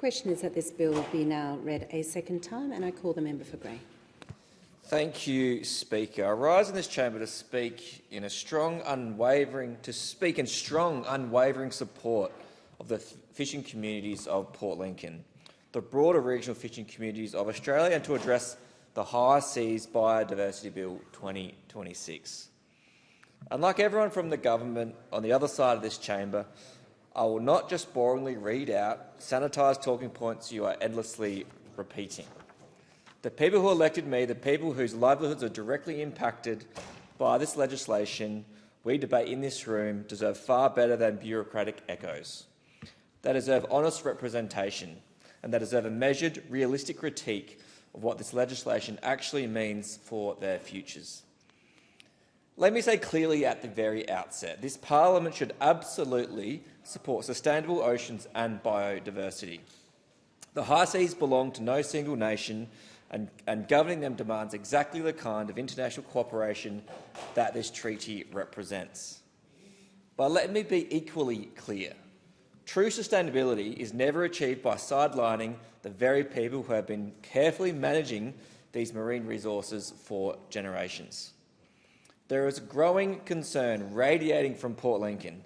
Question is that this bill be now read a second time, and I call the member for Grey. Thank you, Speaker. I rise in this chamber to speak in strong, unwavering support of the fishing communities of Port Lincoln, the broader regional fishing communities of Australia, and to address the High Seas Biodiversity Bill 2026. Unlike everyone from the government on the other side of this chamber, I will not just boringly read out sanitised talking points you are endlessly repeating. The people who elected me, the people whose livelihoods are directly impacted by this legislation we debate in this room, deserve far better than bureaucratic echoes. They deserve honest representation, and they deserve a measured, realistic critique of what this legislation actually means for their futures. Let me say clearly at the very outset, this parliament should absolutely support sustainable oceans and biodiversity. The high seas belong to no single nation, and governing them demands exactly the kind of international cooperation that this treaty represents. But let me be equally clear. True sustainability is never achieved by sidelining the very people who have been carefully managing these marine resources for generations. There is a growing concern radiating from Port Lincoln,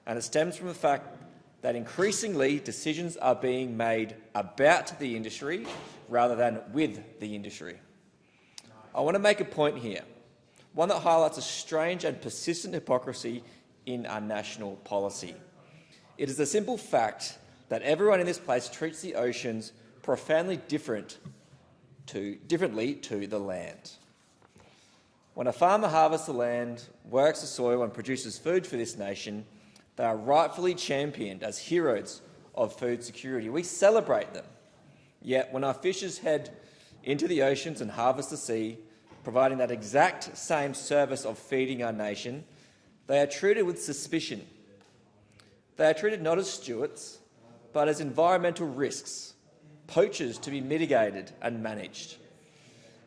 and it stems from the fact that increasingly decisions are being made about the industry rather than with the industry. I want to make a point here, one that highlights a strange and persistent hypocrisy in our national policy. It is a simple fact that everyone in this place treats the oceans profoundly differently to the land. When a farmer harvests the land, works the soil and produces food for this nation, they are rightfully championed as heroes of food security. We celebrate them. Yet when our fishers head into the oceans and harvest the sea, providing that exact same service of feeding our nation, they are treated with suspicion. They are treated not as stewards, but as environmental risks, poachers to be mitigated and managed.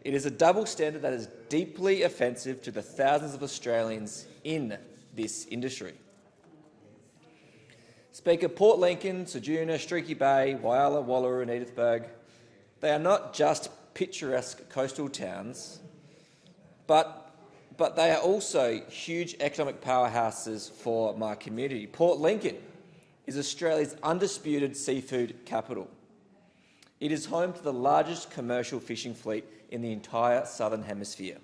It is a double standard that is deeply offensive to the thousands of Australians in this industry. Speaker, Port Lincoln, Ceduna, Streaky Bay, Whyalla, Wallaroo and Edithburgh, they are not just picturesque coastal towns, but they are also huge economic powerhouses for my community. Port Lincoln is Australia's undisputed seafood capital. It is home to the largest commercial fishing fleet in the entire Southern Hemisphere.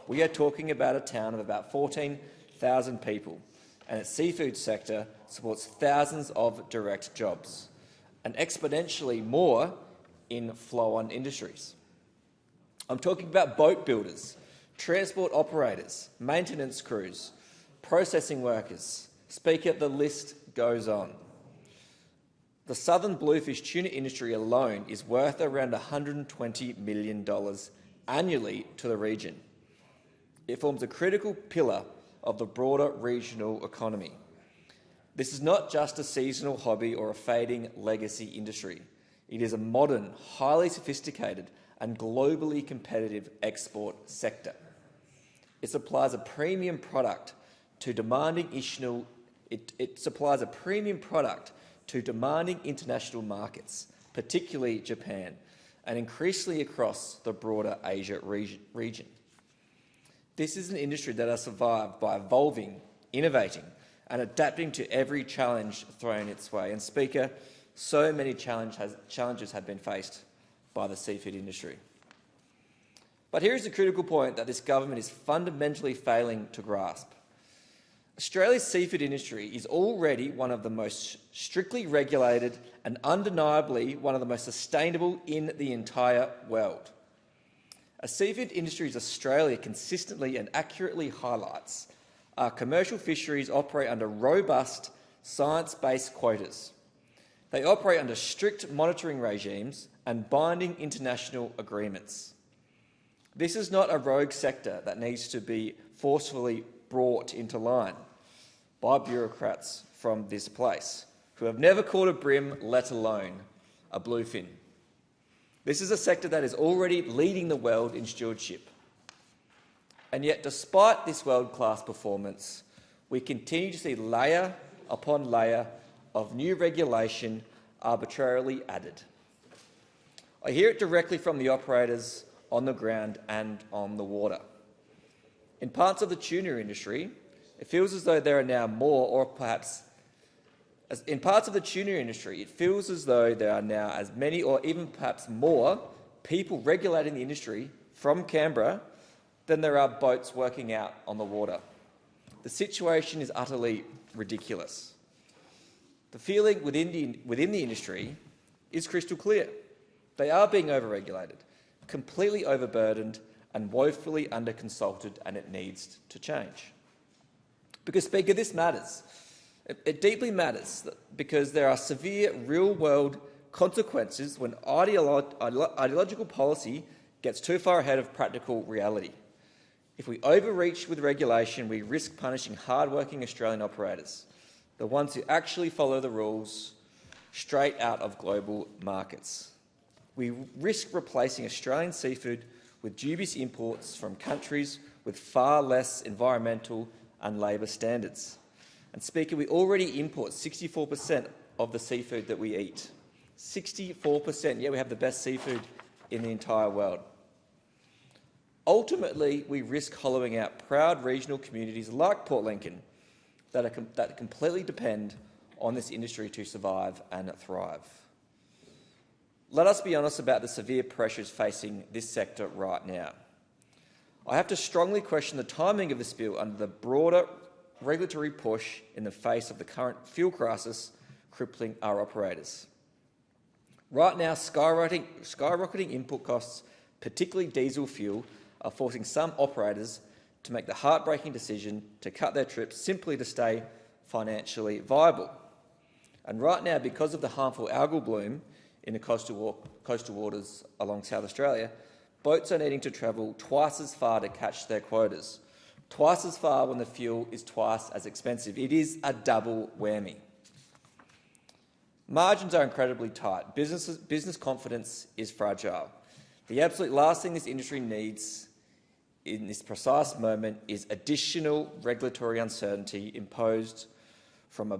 We are talking about a town of about 14,000 people, and its seafood sector supports thousands of direct jobs, and exponentially more in flow-on industries. I'm talking about boat builders, transport operators, maintenance crews, processing workers. Speaker, the list goes on. The southern bluefish tuna industry alone is worth around $120 million annually to the region. It forms a critical pillar of the broader regional economy. This is not just a seasonal hobby or a fading legacy industry. It is a modern, highly sophisticated and globally competitive export sector. It supplies a premium product to demanding international markets, particularly Japan, and increasingly across the broader Asia region. This is an industry that has survived by evolving, innovating, and adapting to every challenge thrown its way. And Speaker, so many challenges have been faced by the seafood industry. But here is the critical point that this government is fundamentally failing to grasp. Australia's seafood industry is already one of the most strictly regulated and undeniably one of the most sustainable in the entire world. As seafood industries Australia consistently and accurately highlights, our commercial fisheries operate under robust science-based quotas. They operate under strict monitoring regimes and binding international agreements. This is not a rogue sector that needs to be forcefully brought into line by bureaucrats from this place who have never caught a bream, let alone a bluefin. This is a sector that is already leading the world in stewardship. And yet, despite this world-class performance, we continue to see layer upon layer of new regulation arbitrarily added. I hear it directly from the operators on the ground and on the water. In parts of the tuna industry, it feels as though there are now more, or perhaps in parts of the tuna industry, it feels as though there are now as many or even perhaps more people regulating the industry from Canberra than there are boats working out on the water. The situation is utterly ridiculous. The feeling within the industry is crystal clear. They are being overregulated, completely overburdened and woefully under-consulted, and it needs to change. Because, Speaker, this matters. It deeply matters because there are severe real-world consequences when ideological policy gets too far ahead of practical reality. If we overreach with regulation, we risk punishing hard-working Australian operators, the ones who actually follow the rules straight out of global markets. We risk replacing Australian seafood with dubious imports from countries with far less environmental and labour standards. And, Speaker, we already import 64% of the seafood that we eat. 64%, yet we have the best seafood in the entire world. Ultimately, we risk hollowing out proud regional communities like Port Lincoln that completely depend on this industry to survive and thrive. Let us be honest about the severe pressures facing this sector right now. I have to strongly question the timing of this bill under the broader regulatory push in the face of the current fuel crisis crippling our operators. Right now, skyrocketing input costs, particularly diesel fuel, are forcing some operators to make the heartbreaking decision to cut their trips simply to stay financially viable. And right now, because of the harmful algal bloom in the coastal waters along South Australia, boats are needing to travel twice as far to catch their quotas. Twice as far when the fuel is twice as expensive. It is a double whammy. Margins are incredibly tight. Business confidence is fragile. The absolute last thing this industry needs in this precise moment is additional regulatory uncertainty imposed from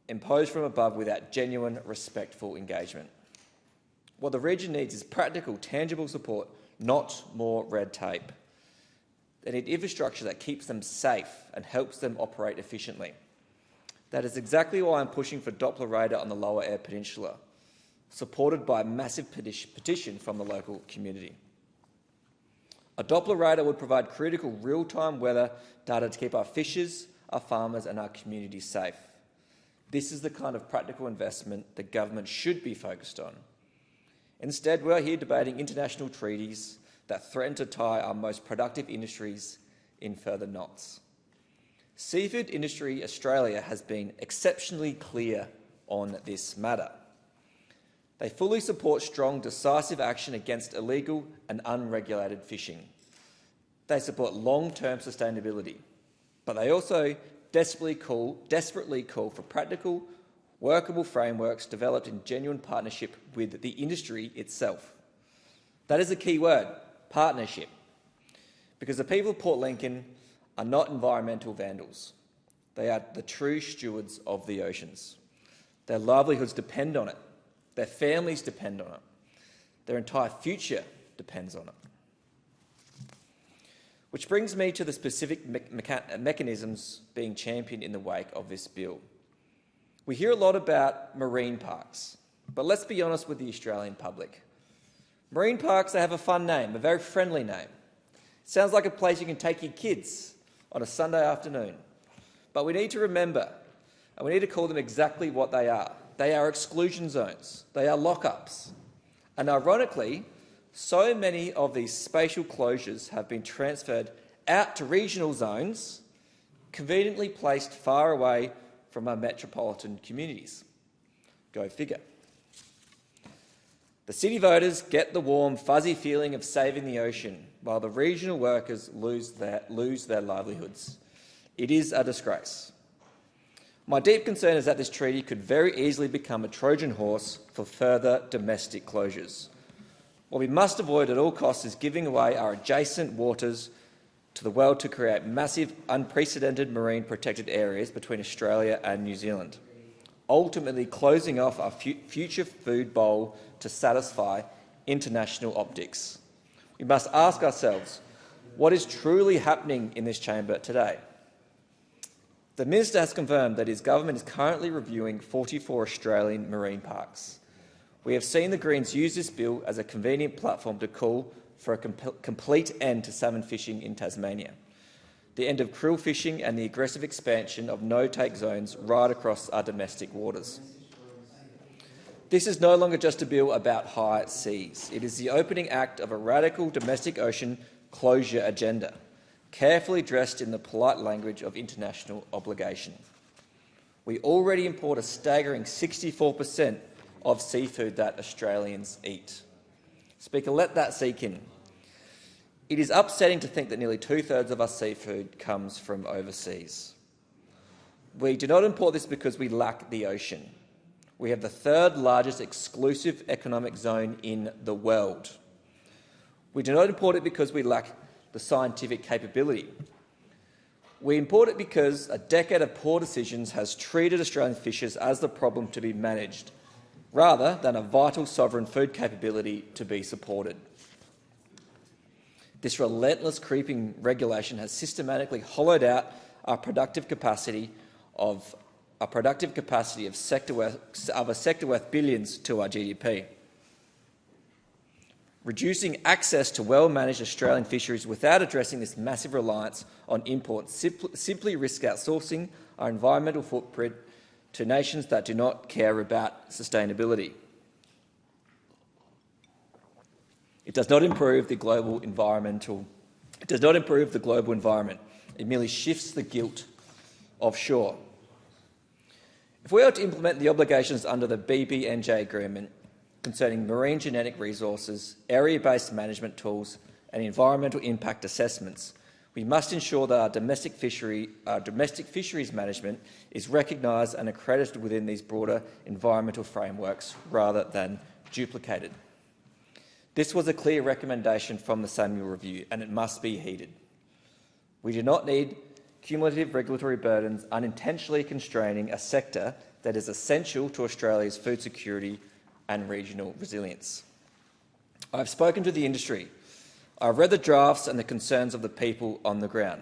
above without genuine, respectful engagement. What the region needs is practical, tangible support, not more red tape. They need infrastructure that keeps them safe and helps them operate efficiently. That is exactly why I'm pushing for Doppler radar on the Lower Eyre Peninsula, supported by a massive petition from the local community. A Doppler radar would provide critical real-time weather data to keep our fishers, our farmers and our communities safe. This is the kind of practical investment the government should be focused on. Instead, we are here debating international treaties that threaten to tie our most productive industries in further knots. Seafood Industry Australia has been exceptionally clear on this matter. They fully support strong, decisive action against illegal and unregulated fishing. They support long-term sustainability, but they also desperately call for practical, workable frameworks developed in genuine partnership with the industry itself. That is a key word, partnership, because the people of Port Lincoln are not environmental vandals. They are the true stewards of the oceans. Their livelihoods depend on it. Their families depend on it. Their entire future depends on it. Which brings me to the specific mechanisms being championed in the wake of this bill. We hear a lot about marine parks, but let's be honest with the Australian public. Marine parks, they have a fun name, a very friendly name. It sounds like a place you can take your kids on a Sunday afternoon. But we need to remember, and we need to call them exactly what they are. They are exclusion zones. They are lockups. And ironically, so many of these spatial closures have been transferred out to regional zones, conveniently placed far away from our metropolitan communities. Go figure. The city voters get the warm, fuzzy feeling of saving the ocean, while the regional workers lose their livelihoods. It is a disgrace. My deep concern is that this treaty could very easily become a Trojan horse for further domestic closures. What we must avoid at all costs is giving away our adjacent waters to the world to create massive, unprecedented marine protected areas between Australia and New Zealand. ultimately closing off our future food bowl to satisfy international optics. We must ask ourselves, what is truly happening in this chamber today? The Minister has confirmed that his government is currently reviewing 44 Australian marine parks. We have seen the Greens use this bill as a convenient platform to call for a complete end to salmon fishing in Tasmania, the end of krill fishing and the aggressive expansion of no-take zones right across our domestic waters. This is no longer just a bill about high seas. It is the opening act of a radical domestic ocean closure agenda, carefully dressed in the polite language of international obligation. We already import a staggering 64% of seafood that Australians eat. Speaker, let that sink in. It is upsetting to think that nearly two-thirds of our seafood comes from overseas. We do not import this because we lack the ocean. We have the third largest exclusive economic zone in the world. We do not import it because we lack the scientific capability. We import it because a decade of poor decisions has treated Australian fishers as the problem to be managed, rather than a vital sovereign food capability to be supported. This relentless creeping regulation has systematically hollowed out our productive capacity of a sector worth billions to our GDP. Reducing access to well-managed Australian fisheries without addressing this massive reliance on imports simply risks outsourcing our environmental footprint to nations that do not care about sustainability. It does not improve the global environment. It merely shifts the guilt offshore. If we are to implement the obligations under the BBNJ agreement concerning marine genetic resources, area-based management tools and environmental impact assessments, we must ensure that our domestic fisheries management is recognised and accredited within these broader environmental frameworks rather than duplicated. This was a clear recommendation from the Samuel Review, and it must be heeded. We do not need cumulative regulatory burdens unintentionally constraining a sector that is essential to Australia's food security and regional resilience. I have spoken to the industry. I have read the drafts and the concerns of the people on the ground.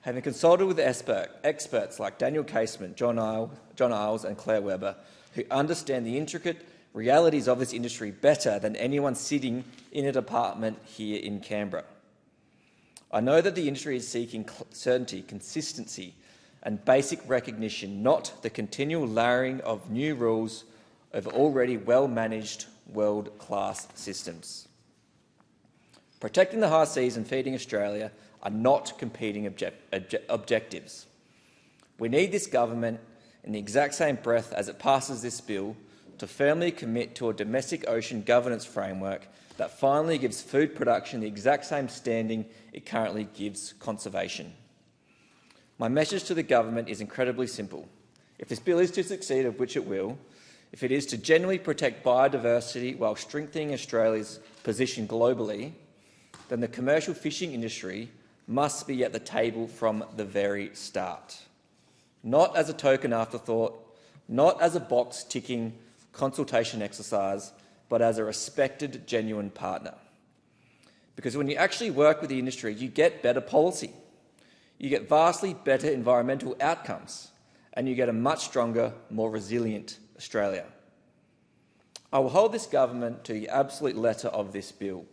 Having consulted with experts like Daniel Casement, John Isles and Claire Webber, who understand the intricate realities of this industry better than anyone sitting in a department here in Canberra. I know that the industry is seeking certainty, consistency and basic recognition, not the continual layering of new rules over already well-managed world-class systems. Protecting the high seas and feeding Australia are not competing objectives. We need this government, in the exact same breath as it passes this bill, to firmly commit to a domestic ocean governance framework that finally gives food production the exact same standing it currently gives conservation. My message to the government is incredibly simple. If this bill is to succeed, of which it will, if it is to genuinely protect biodiversity while strengthening Australia's position globally, then the commercial fishing industry must be at the table from the very start. Not as a token afterthought, not as a box-ticking consultation exercise, but as a respected, genuine partner. Because when you actually work with the industry, you get better policy, you get vastly better environmental outcomes, and you get a much stronger, more resilient Australia. I will hold this government to the absolute letter of this bill.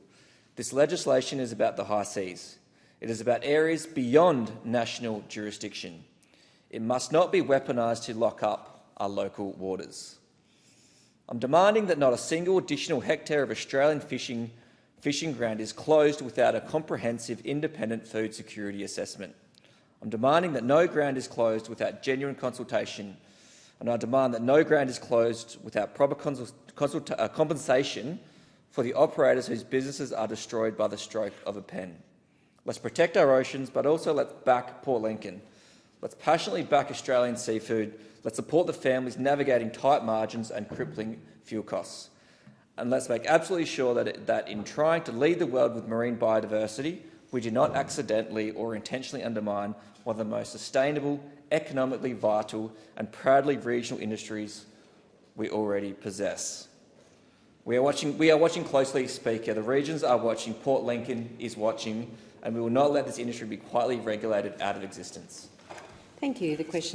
This legislation is about the high seas. It is about areas beyond national jurisdiction. It must not be weaponised to lock up our local waters. I'm demanding that not a single additional hectare of Australian fishing ground is closed without a comprehensive independent food security assessment. I'm demanding that no ground is closed without genuine consultation, and I demand that no ground is closed without proper compensation for the operators whose businesses are destroyed by the stroke of a pen. Let's protect our oceans, but also let's back Port Lincoln. Let's passionately back Australian seafood. Let's support the families navigating tight margins and crippling fuel costs. And let's make absolutely sure that in trying to lead the world with marine biodiversity, we do not accidentally or intentionally undermine one of the most sustainable, economically vital and proudly regional industries we already possess. We are watching closely, Speaker. The regions are watching, Port Lincoln is watching, and we will not let this industry be quietly regulated out of existence. Thank you. The question